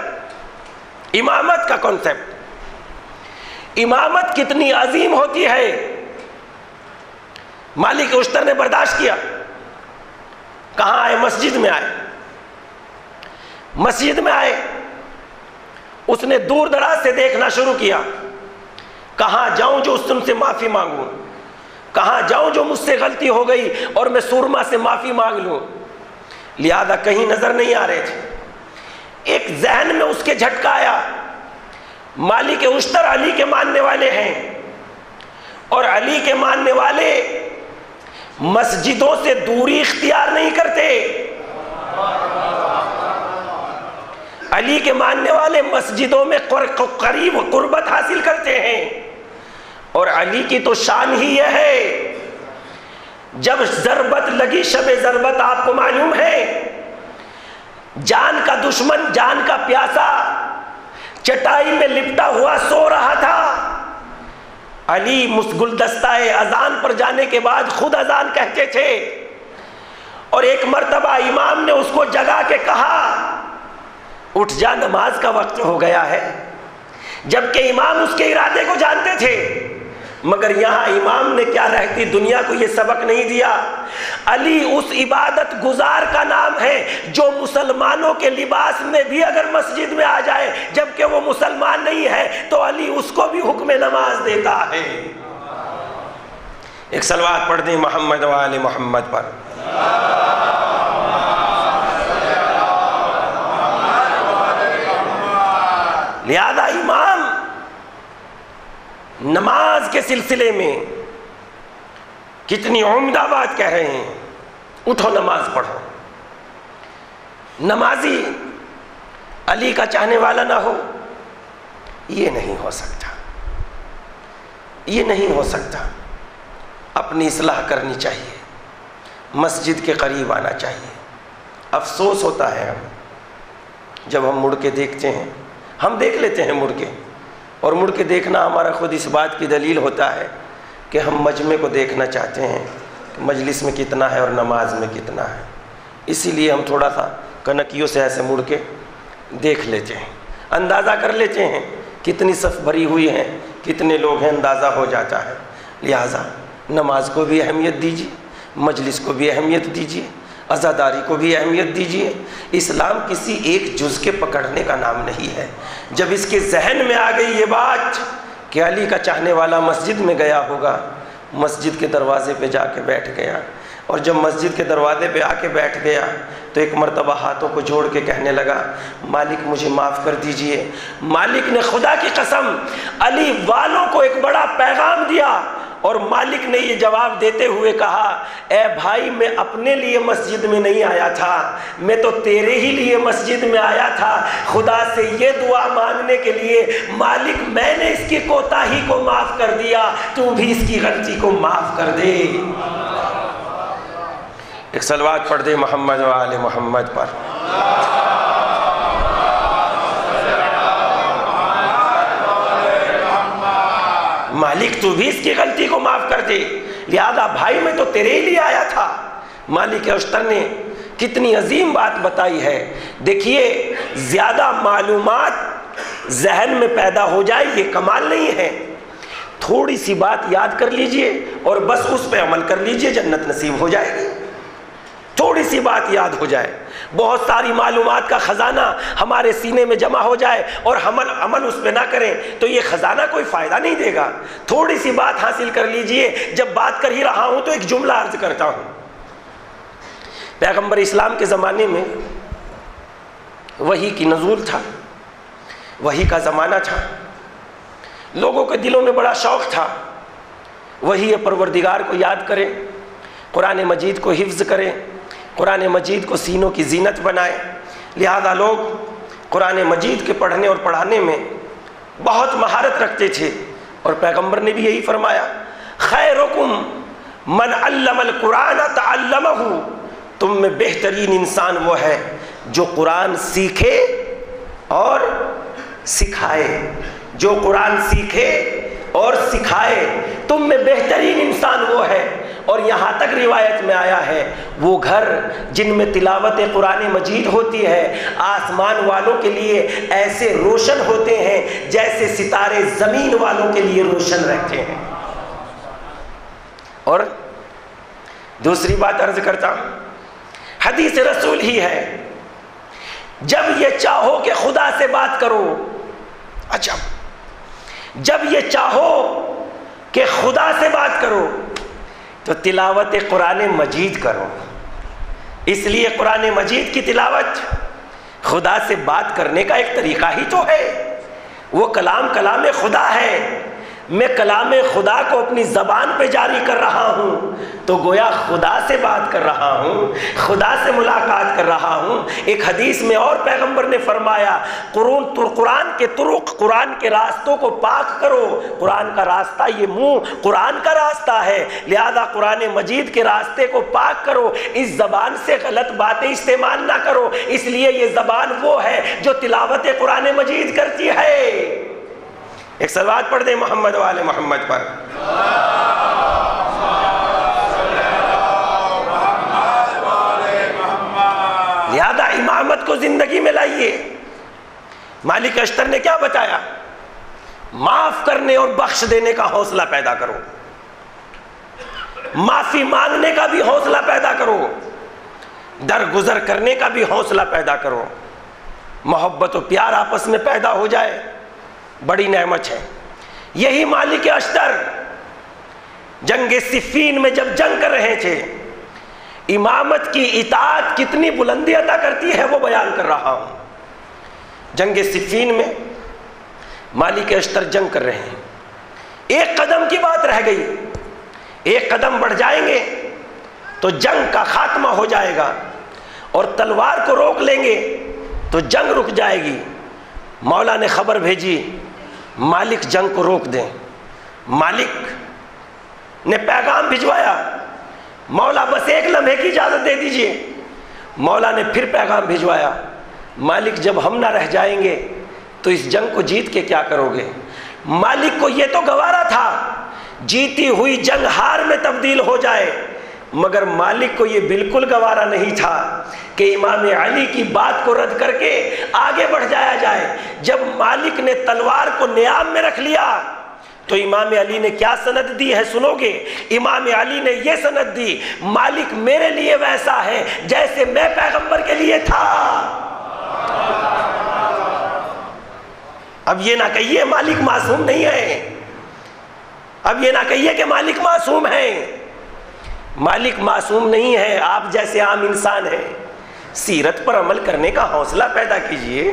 امامت کا کنسپٹ، امامت کتنی عظیم ہوتی ہے، مالک اشتر نے برداشت کیا۔ کہاں آئے؟ مسجد میں آئے، مسجد میں آئے، اس نے دور دراز سے دیکھنا شروع کیا، کہاں جاؤں جو ان سے معافی مانگوں، کہاں جاؤں جو مجھ سے غلطی ہو گئی اور میں سورما سے معافی مانگ لوں، لہذا کہیں نظر نہیں آ رہے تھے۔ ایک ذہن میں اس کے جھٹکا آیا، مالک اشتر علی کے ماننے والے ہیں، اور علی کے ماننے والے مسجدوں سے دوری اختیار نہیں کرتے، علی کے ماننے والے مسجدوں میں قریب قربت حاصل کرتے ہیں، اور علی کی تو شان ہی یہ ہے، جب ضربت لگی، شب ضربت آپ کو معلوم ہے، جان کا دشمن، جان کا پیاسا چٹائی میں لپٹا ہوا سو رہا تھا، علی گلدستہ اذان پر جانے کے بعد خود اذان کہتے تھے، اور ایک مرتبہ امام نے اس کو جگا کے کہا اٹھ جا، نماز کا وقت ہو گیا ہے، جبکہ امام اس کے ارادے کو جانتے تھے، مگر یہاں امام نے کیا رہتی دنیا کو یہ سبق نہیں دیا۔ علی اس عبادت گزار کا نام ہے جو مسلمانوں کے لباس میں بھی اگر مسجد میں آ جائے جبکہ وہ مسلمان نہیں ہے تو علی اس کو بھی حکم نماز دیتا ہے۔ ایک صلوات پڑھ دیں محمد و آل محمد پر۔ لہذا امام نماز کے سلسلے میں کتنی عمدہ بات کہہ رہے ہیں، اٹھو نماز پڑھو۔ نمازی علی کا چاہنے والا نہ ہو، یہ نہیں ہو سکتا۔ یہ نہیں ہو سکتا، اپنی اصلاح کرنی چاہیے، مسجد کے قریب آنا چاہیے۔ افسوس ہوتا ہے جب ہم مڑ کے دیکھتے ہیں، ہم دیکھ لیتے ہیں مڑ کے، اور مڑ کے دیکھنا ہمارا خود اس بات کی دلیل ہوتا ہے کہ ہم مجمع کو دیکھنا چاہتے ہیں کہ مجلس میں کتنا ہے اور نماز میں کتنا ہے، اسی لیے ہم تھوڑا سا کنکیوں سے ایسے مڑ کے دیکھ لیتے ہیں، اندازہ کر لیتے ہیں کتنی صف بھری ہوئی ہیں، کتنے لوگ ہیں، اندازہ ہو جاتا ہے۔ لہٰذا نماز کو بھی اہمیت دیجیے، مجلس کو بھی اہمیت دیجیے، عزاداری کو بھی اہمیت دیجیے۔ اسلام کسی ایک جز کے پکڑنے کا نام نہیں ہے۔ جب اس کے ذہن میں آ گئی یہ بات کہ علی کا چاہنے والا مسجد میں گیا ہوگا، مسجد کے دروازے پہ جا کے بیٹھ گیا، اور جب مسجد کے دروازے پہ آ کے بیٹھ گیا تو ایک مرتبہ ہاتھوں کو جوڑ کے کہنے لگا، مالک مجھے معاف کر دیجئے۔ مالک نے خدا کی قسم علی والوں کو ایک بڑا پیغام دیا، اور مالک نے یہ جواب دیتے ہوئے کہا، اے بھائی میں اپنے لیے مسجد میں نہیں آیا تھا، میں تو تیرے ہی لیے مسجد میں آیا تھا، خدا سے یہ دعا مانگنے کے لیے، مالک میں نے اس کی کوتاہی کو معاف کر دیا، تو بھی اس کی غلطی کو معاف کر دے۔ ایک صلوات پڑھ دے محمد و آل محمد پر۔ مالک تو بھی اس کی غلطی کو معاف کر دے، لہذا بھائی میں تو تیرے ہی لیے آیا تھا۔ مالک اشتر نے کتنی عظیم بات بتائی ہے۔ دیکھیے زیادہ معلومات ذہن میں پیدا ہو جائے یہ کمال نہیں ہے، تھوڑی سی بات یاد کر لیجئے اور بس اس پہ عمل کر لیجئے، جنت نصیب ہو جائے گی۔ تھوڑی سی بات یاد ہو جائے، بہت ساری معلومات کا خزانہ ہمارے سینے میں جمع ہو جائے اور ہم عمل اس پہ نہ کریں تو یہ خزانہ کوئی فائدہ نہیں دے گا۔ تھوڑی سی بات حاصل کر لیجئے۔ جب بات کر ہی رہا ہوں تو ایک جملہ عرض کرتا ہوں۔ پیغمبر اسلام کے زمانے میں وحی کی نزول تھا، وحی کا زمانہ تھا، لوگوں کے دلوں میں بڑا شوق تھا وحی پروردگار کو یاد کریں، قرآن مجید کو حفظ کریں، قرآن مجید کو سینوں کی زینت بنائیں۔ لہذا لوگ قرآن مجید کے پڑھنے اور پڑھانے میں بہت مہارت رکھتے تھے، اور پیغمبر نے بھی یہی فرمایا، خیرکم من علم القرآن تعلمہ، تم میں بہترین انسان وہ ہے جو قرآن سیکھے اور سکھائے، جو قرآن سیکھے اور سکھائے، تم میں بہترین انسان وہ ہے۔ اور یہاں تک روایت میں آیا ہے وہ گھر جن میں تلاوت قرآن مجید ہوتی ہے آسمان والوں کے لیے ایسے روشن ہوتے ہیں جیسے ستارے زمین والوں کے لیے روشن رہتے ہیں۔ اور دوسری بات عرض کرتا ہوں، حدیث رسول ہی ہے، جب یہ چاہو کہ خدا سے بات کرو، اچھا جب یہ چاہو کہ خدا سے بات کرو تو تلاوت قرآن مجید کرو۔ اس لیے قرآن مجید کی تلاوت خدا سے بات کرنے کا ایک طریقہ ہی تو ہے، وہ کلام خدا ہے۔ میں کلام خدا کو اپنی زبان پہ جاری کر رہا ہوں تو گویا خدا سے بات کر رہا ہوں، خدا سے ملاقات کر رہا ہوں۔ ایک حدیث میں اور پیغمبر نے فرمایا، قرآن کے طرق، قرآن کے راستوں کو پاک کرو۔ قرآن کا راستہ یہ منہ قرآن کا راستہ ہے، لہذا قرآن مجید کے راستے کو پاک کرو، اس زبان سے غلط باتیں استعمال نہ کرو۔ اس لیے یہ زبان وہ ہے جو تلاوت قرآن مجید کرتی ہے۔ ایک صلوات پڑھ دیں محمد و آل محمد پر۔ لہذا امامت کو زندگی میں لائیے۔ مالک اشتر نے کیا بتایا؟ معاف کرنے اور بخش دینے کا حوصلہ پیدا کرو، معافی مانگنے کا بھی حوصلہ پیدا کرو، درگزر کرنے کا بھی حوصلہ پیدا کرو۔ محبت و پیار آپس میں پیدا ہو جائے، بڑی نعمت ہے۔ یہی مالک اشتر جنگ صفین میں جب جنگ کر رہے تھے، امامت کی اطاعت کتنی بلندی عطا کرتی ہے وہ بیان کر رہا ہوں۔ جنگ صفین میں مالک اشتر جنگ کر رہے ہیں، ایک قدم کی بات رہ گئی، ایک قدم بڑھ جائیں گے تو جنگ کا خاتمہ ہو جائے گا، اور تلوار کو روک لیں گے تو جنگ رک جائے گی۔ مولا نے خبر بھیجی مالک جنگ کو روک دیں، مالک نے پیغام بھجوایا، مولا بس ایک لمحے کی اجازت دے دیجئے۔ مولا نے پھر پیغام بھجوایا، مالک جب ہم نہ رہ جائیں گے تو اس جنگ کو جیت کے کیا کرو گے؟ مالک کو یہ تو گوارا تھا جیتی ہوئی جنگ ہار میں تبدیل ہو جائے، مگر مالک کو یہ بالکل گوارا نہیں تھا کہ امام علی کی بات کو رد کر کے آگے بڑھ جایا جائے۔ جب مالک نے تلوار کو نیام میں رکھ لیا تو امام علی نے کیا سند دی ہے سنو گے؟ امام علی نے یہ سند دی، مالک میرے لیے ویسا ہے جیسے میں پیغمبر کے لیے تھا۔ اب یہ نہ کہیے مالک معصوم نہیں ہے، اب یہ نہ کہیے کہ مالک معصوم ہے، مالک معصوم نہیں ہے، آپ جیسے عام انسان ہیں۔ سیرت پر عمل کرنے کا حوصلہ پیدا کیجئے،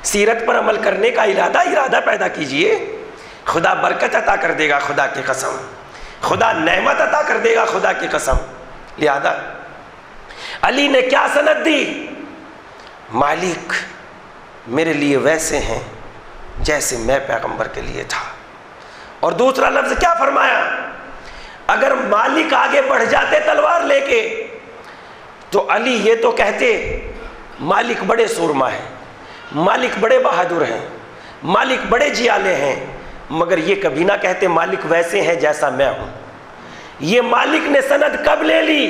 سیرت پر عمل کرنے کا ارادہ پیدا کیجئے، خدا برکت عطا کر دے گا، خدا کی قسم، خدا نعمت عطا کر دے گا، خدا کی قسم۔ لہذا علی نے کیا سند دی؟ مالک میرے لیے ویسے ہیں جیسے میں پیغمبر کے لیے تھا۔ اور دوسرا لفظ کیا فرمایا؟ اگر مالک آگے بڑھ جاتے تلوار لے کے تو علی یہ تو کہتے مالک بڑے سورما ہیں، مالک بڑے بہادر ہیں، مالک بڑے جیالے ہیں، مگر یہ کبھی نہ کہتے مالک ویسے ہیں جیسا میں ہوں۔ یہ مالک نے سند کب لے لی؟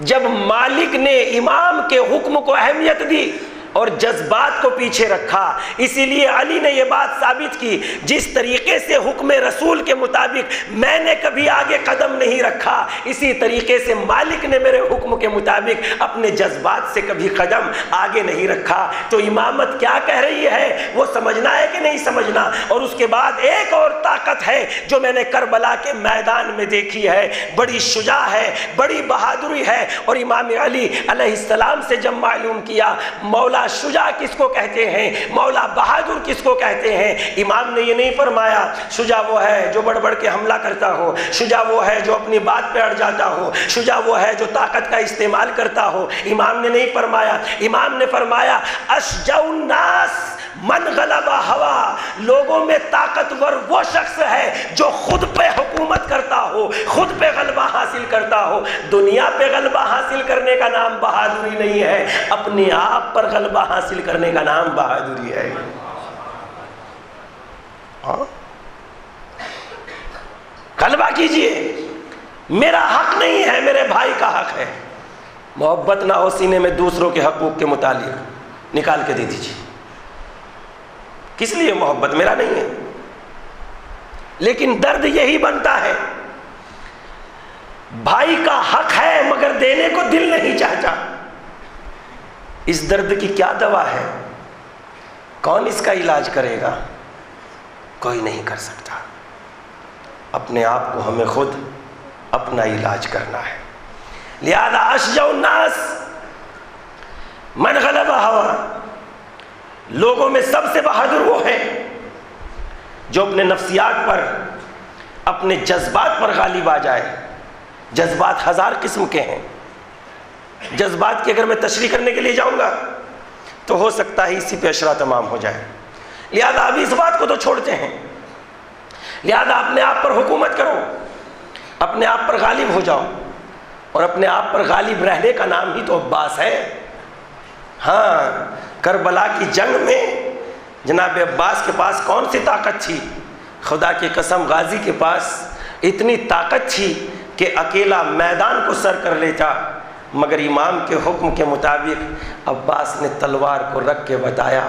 جب مالک نے امام کے حکم کو اہمیت دی اور جذبات کو پیچھے رکھا۔ اسی لیے علی نے یہ بات ثابت کی، جس طریقے سے حکم رسول کے مطابق میں نے کبھی آگے قدم نہیں رکھا، اسی طریقے سے مالک نے میرے حکم کے مطابق اپنے جذبات سے کبھی قدم آگے نہیں رکھا۔ تو امامت کیا کہہ رہی ہے وہ سمجھنا ہے کہ نہیں سمجھنا؟ اور اس کے بعد ایک اور طاقت ہے جو میں نے کربلا کے میدان میں دیکھی ہے، بڑی شجاع ہے، بڑی بہادری ہے۔ اور امام علی علیہ السلام سے جب معلوم کیا مولا شجاع کس کو کہتے ہیں، مولا بہادر کس کو کہتے ہیں، امام نے یہ نہیں فرمایا شجاع وہ ہے جو بڑھ بڑھ کے حملہ کرتا ہو، شجاع وہ ہے جو اپنی بات پہ اڑ جاتا ہو، شجاع وہ ہے جو طاقت کا استعمال کرتا ہو۔ امام نے نہیں فرمایا، امام نے فرمایا اشجع الناس من غلب ہوا، لوگوں میں طاقتور وہ شخص ہے جو خود پہ حکومت کرتا ہو، خود پہ غلبہ حاصل کرتا ہو۔ دنیا پہ غلبہ حاصل کرنے کا نام بہادری نہیں ہے، اپنے آپ پر غلبہ حاصل کرنے کا نام بہادری ہے۔ غلبہ کیجئے، میرا حق نہیں ہے، میرے بھائی کا حق ہے۔ محبت نہ ہو سینے میں دوسروں کے حقوق کے متعلق نکال کے دے دیجئے۔ کس لیے محبت؟ میرا نہیں ہے، لیکن درد یہی بنتا ہے بھائی کا حق ہے مگر دینے کو دل نہیں چاہتا۔ اس درد کی کیا دوا ہے؟ کون اس کا علاج کرے گا؟ کوئی نہیں کر سکتا۔ اپنے آپ کو ہمیں خود اپنا علاج کرنا ہے۔ لہذا اشجع الناس من غلب ہوا، لوگوں میں سب سے بہادر وہ ہے جو اپنے نفسیات پر، اپنے جذبات پر غالب آ جائے۔ جذبات ہزار قسم کے ہیں، جذبات کی اگر میں تشریح کرنے کے لیے جاؤں گا تو ہو سکتا ہے اسی پہ اشرا تمام ہو جائے۔ لہذا ابھی اس بات کو تو چھوڑتے ہیں، لہذا اپنے آپ پر حکومت کرو، اپنے آپ پر غالب ہو جاؤ، اور اپنے آپ پر غالب رہنے کا نام ہی تو عباس ہے۔ ہاں، کربلا کی جنگ میں جناب عباس کے پاس کون سی طاقت تھی؟ خدا کی قسم غازی کے پاس اتنی طاقت تھی کہ اکیلا میدان کو سر کر لیتا، مگر امام کے حکم کے مطابق عباس نے تلوار کو رکھ کے بتایا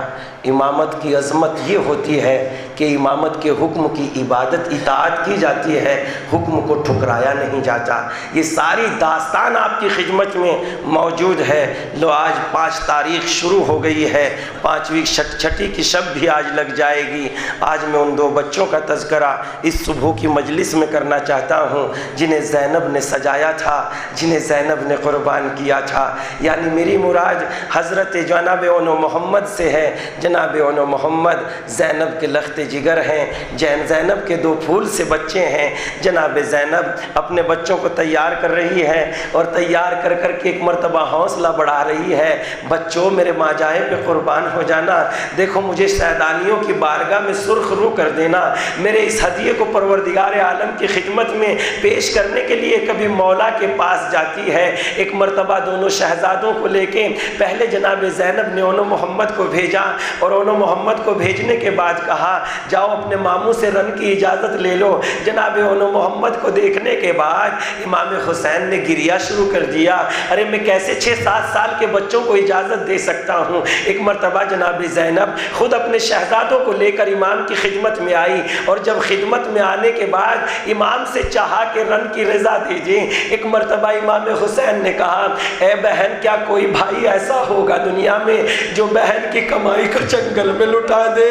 امامت کی عظمت یہ ہوتی ہے کہ امامت کے حکم کی عبادت اطاعت کی جاتی ہے، حکم کو ٹھکرایا نہیں جاتا۔ یہ ساری داستان آپ کی خدمت میں موجود ہے۔ لو آج 5 تاریخ شروع ہو گئی ہے، 5ویں چھٹی کی شب بھی آج لگ جائے گی۔ آج میں ان 2 بچوں کا تذکرہ اس صبح کی مجلس میں کرنا چاہتا ہوں جنہیں زینب نے سجایا تھا، جنہیں زینب نے قربان قربان کیا تھا. یعنی میری مراد حضرت جناب محمد سے ہے. جناب محمد زینب کے لخت جگر ہیں, زینب کے 2 پھول سے بچے ہیں. جناب زینب اپنے بچوں کو تیار کر رہی ہے اور تیار کر کر کے ایک مرتبہ حوصلہ بڑھا رہی ہے. بچوں میرے ماجائے پہ قربان ہو جانا, دیکھو مجھے سیدانیوں کی بارگاہ میں سرخ رو کر دینا. میرے اس ہدیے کو پروردگار عالم کی خدمت میں پیش کرنے کے لیے کبھی مولا کے پاس جاتی ہے. ایک مرتبہ دونوں شہزادوں کو لے کے پہلے جناب زینب نے اونو محمد کو بھیجا اور اونو محمد کو بھیجنے کے بعد کہا جاؤ اپنے ماموں سے رن کی اجازت لے لو. جناب اونو محمد کو دیکھنے کے بعد امام حسین نے گریہ شروع کر دیا. ارے میں کیسے 6-7 سال کے بچوں کو اجازت دے سکتا ہوں. ایک مرتبہ جناب زینب خود اپنے شہزادوں کو لے کر امام کی خدمت میں آئی اور جب خدمت میں آنے کے بعد امام سے چاہا کہ رن کی رضا دیجیے. ایک مرتبہ امام حسین نے کہا اے بہن کیا کوئی بھائی ایسا ہوگا دنیا میں جو بہن کی کمائی کو جنگل میں لٹا دے,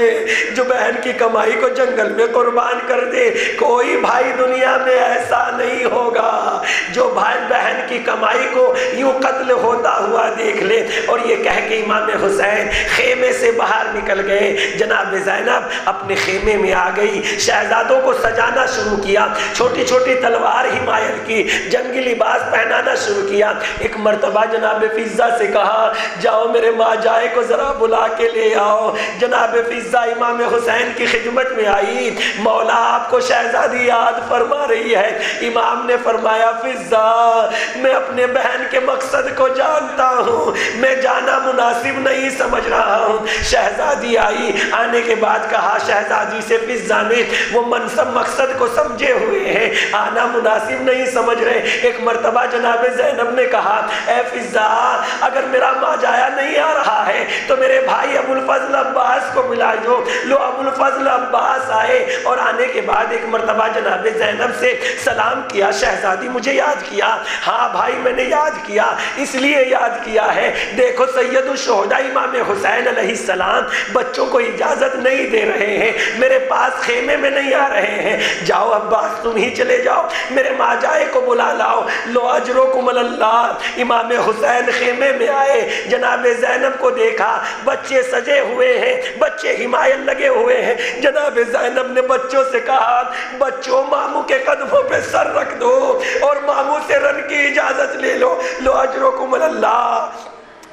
جو بہن کی کمائی کو جنگل میں قربان کر دے. کوئی بھائی دنیا میں ایسا نہیں ہوگا جو بھائی بہن کی کمائی کو یوں قتل ہوتا ہوا دیکھ لے. اور یہ کہہ کے امام حسین خیمے سے باہر نکل گئے. جناب زینب اپنے خیمے میں آ گئی, شہزادوں کو سجانا شروع کیا, چھوٹی چھوٹی تلوار حمایت کی, جنگی لباس پہنانا شروع کیا. ایک مرتبہ جناب فضہ سے کہا جاؤ میرے ماں جائے کو ذرا بلا کے لے آؤ. جناب فضہ امام حسین کی خدمت میں آئی. مولا آپ کو شہزادی یاد فرما رہی ہے. امام نے فرمایا فضہ میں اپنے بہن کے مقصد کو جانتا ہوں, میں جانا مناسب نہیں سمجھ رہا ہوں. شہزادی آئی, آنے کے بعد کہا شہزادی سے فضہ نے وہ منصب مقصد کو سمجھے ہوئے ہیں, آنا مناسب نہیں سمجھ رہے. ایک مرتبہ جناب زینب نے کہا اے فضہ اگر میرا ماجایا نہیں آ رہا ہے تو میرے بھائی ابو الفضل عباس کو بلا دو. لو ابو الفضل عباس آئے اور آنے کے بعد ایک مرتبہ جناب زینب سے سلام کیا. شہزادی مجھے یاد کیا؟ ہاں بھائی میں نے یاد کیا, اس لیے یاد کیا ہے دیکھو سید الشہداء امام حسین علیہ السلام بچوں کو اجازت نہیں دے رہے ہیں, میرے پاس خیمے میں نہیں آ رہے ہیں. جاؤ عباس تم ہی چلے جاؤ, میرے ماجائے کو بلا لاؤ. لو اجرکم اللہ. امام حسین خیمے میں آئے, جناب زینب کو دیکھا, بچے سجے ہوئے ہیں, بچے حمایت لگے ہوئے ہیں. جناب زینب نے بچوں سے کہا بچوں ماموں کے قدموں پہ سر رکھ دو اور ماموں سے رن کی اجازت لے لو. لو اجرکم اللہ.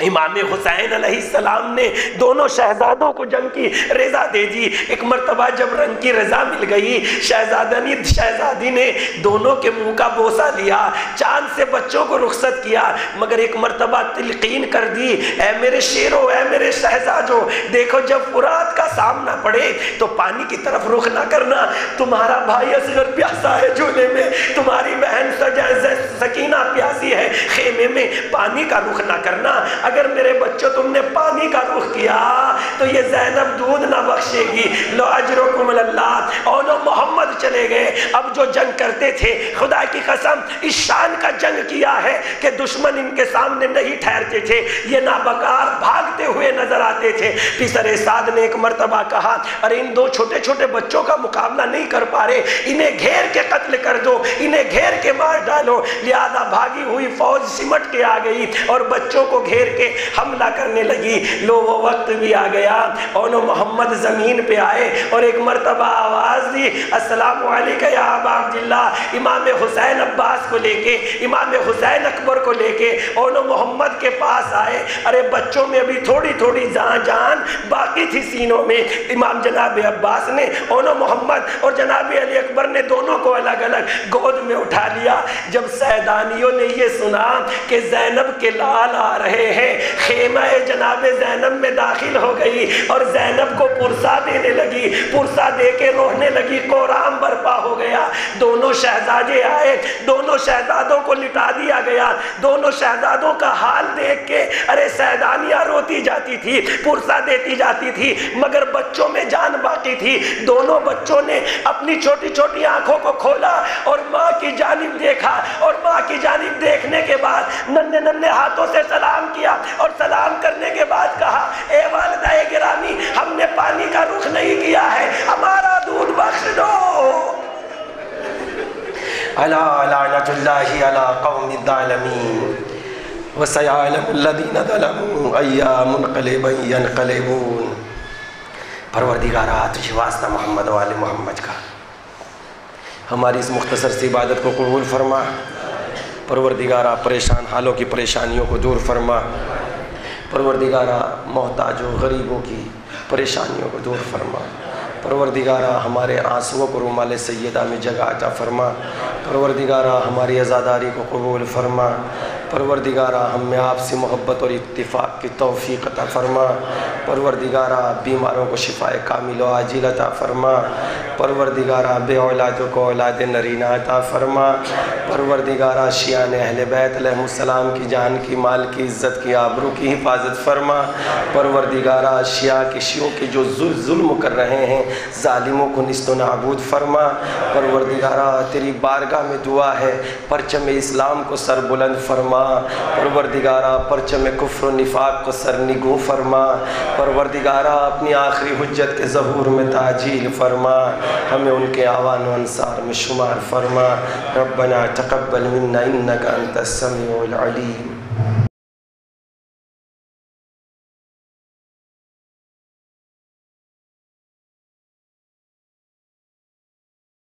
امام حسین علیہ السلام نے دونوں شہزادوں کو جنگ کی رضا دے دی. ایک مرتبہ جب رنگ کی رضا مل گئی, شہزادی نے دونوں کے منہ کا بوسہ لیا, چاند سے بچوں کو رخصت کیا, مگر ایک مرتبہ تلقین کر دی اے میرے شیرو, اے میرے شہزادوں, دیکھو جب فرات کا سامنا پڑے تو پانی کی طرف رخ نہ کرنا. تمہارا بھائی اصغر پیاسا ہے جھولے میں, تمہاری بہن سکینہ پیاسی ہے خیمے میں, پانی کا رخ نہ کرنا. اگر میرے بچوں تم نے پانی کا رخ کیا تو یہ زینب دودھ نہ بخشے گی. لو اجرکم اللہ. اونو محمد چلے گئے. اب جو جنگ کرتے تھے خدا کی قسم اس شان کا جنگ کیا ہے کہ دشمن ان کے سامنے نہیں ٹھہرتے تھے, یہ نابکار بھاگتے ہوئے نظر آتے تھے. پسر سعد نے ایک مرتبہ کہا ارے ان 2 چھوٹے چھوٹے بچوں کا مقابلہ نہیں کر پا رہے, انہیں گھیر کے قتل کر دو, انہیں گھیر کے مار ڈالو. لہذا بھاگی ہوئی فوج سمٹ کے آ گئی اور بچوں کو گھیر کے حملہ کرنے لگی. لو وہ وقت بھی آ گیا, اونو محمد زمین پہ آئے اور ایک مرتبہ آواز دی السلام علیکہ یا ابا عبداللہ. امام حسین عباس کو لے کے, امام حسین اکبر کو لے کے اونو محمد کے پاس آئے. ارے بچوں میں ابھی تھوڑی تھوڑی جان باقی تھی سینوں میں. امام جناب عباس نے اونو محمد اور جناب علی اکبر نے دونوں کو الگ الگ گود میں اٹھا لیا. جب سیدانیوں نے یہ سنا کہ زینب کے لال آ رہے ہیں, خیمہ جناب زینب میں داخل ہو گئی اور زینب کو پرسا دینے لگی, پرسا دے کے رونے لگی, قرام برپا ہو گیا. دونوں شہزادے آئے, دونوں شہزادوں کو لٹا دیا گیا. دونوں شہزادوں کا حال دیکھ کے ارے سیدانیاں روتی جاتی تھی, پرسا دیتی جاتی تھی, مگر بچوں میں جان باقی تھی. دونوں بچوں نے اپنی چھوٹی چھوٹی آنکھوں کو کھولا اور ماں کی جانب دیکھا, اور ماں کی جانب دیکھنے کے بعد ننھے ننھے ہاتھوں سے سلام کیا اور سلام کرنے کے بعد کہا اے والدہ گرامی ہم نے پانی کا رخ نہیں کیا ہے, ہمارا دودھ بخش دو. الا لعنت اللہ علی قوم الظالمین. وَسَيَعْلَمُ الَّذِينَ ظَلَمُوا أَيَّ مُنْقَلِبٍ يَنْقَلِبُونَ۔ پروردگارہ تجھے واسطہ محمد و آل محمد کا، ہماری اس مختصر سی عبادت کو قبول فرما۔ پروردگارہ پریشان حالوں کی پریشانیوں کو دور فرما۔ پروردگارہ محتاج و غریبوں کی پریشانیوں کو دور فرما۔ پروردگارہ ہمارے آنسوؤں کو رومال سیدہ میں جگہ عطا فرما۔ پروردگارہ ہماری عزاداری کو قبول فرما۔ پروردگارہ ہم میں آپ سے محبت اور اتفاق کی توفیق عطا فرما۔ پروردگارہ بیماروں کو شفاء کامل و عاجل عطا فرما۔ پروردگارہ بے اولادوں کو اولاد نرینہ عطا فرما۔ پروردگارہ شیعان اہل بیت علیہ السلام کی جان کی، مال کی، عزت کی، آبرو کی حفاظت فرما۔ پروردگارہ شیعوں کے جو ظلم کر رہے ہیں ظالموں کو نیست و نابود فرما۔ پروردگارہ تیری بارگاہ میں دعا ہے پرچم اسلام کو سر بلند فرما۔ پروردگارہ پرچم کفر و نفاق کو سر نگوں فرما۔ پروردگارہ اپنی آخری حجت کے ظہور میں تعجیل فرما، ہمیں ان کے اعوان و انصار میں شمار فرما۔ ربنا تقبل منا انک انت السمیع العلیم۔